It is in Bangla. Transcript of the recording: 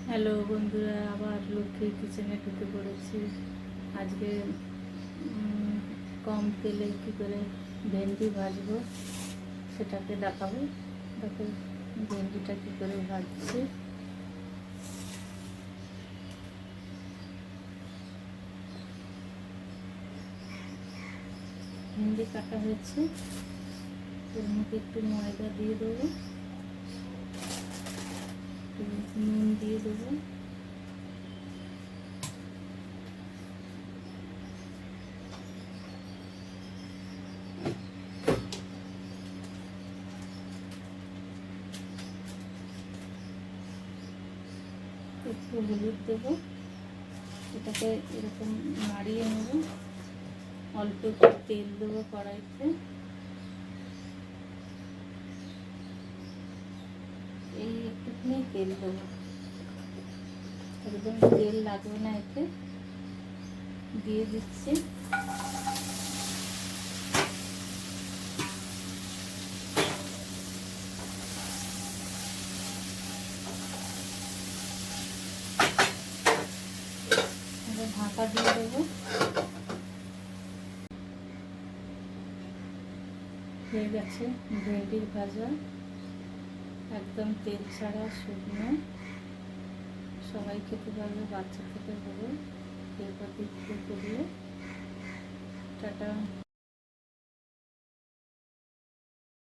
হ্যালো বন্ধুরা, আবার লক্ষ্মী কিচেনে ঢুকে পড়েছি। আজকে কম তেলে কী করে ভেন্ডি ভাজবো সেটাকে দেখাবো। দেখো ভেন্ডিটা কী করে ভাজছি। ভেন্ডি কাটা হয়েছে, এর মধ্যে একটু ময়দা দিয়ে দেবো, নুন দিয়ে দেবো, একটু হলুদ দেবো। এটাকে এরকম নাড়িয়ে নেব। অল্প একটু তেল দেবো কড়াইতে। এই একটুখানি তেল দেবো, একদম তেল লাগবে না এতে। দিয়ে দিচ্ছি ঢাকা দিয়ে দেবো। হয়ে গেছে ভেন্ডির ভাজা, একদম তেল ছাড়া, শুকনো। সবাই খেতে পারবে, বাচ্চা থেকে বড়, এরপর দিতে করলে। টাটা।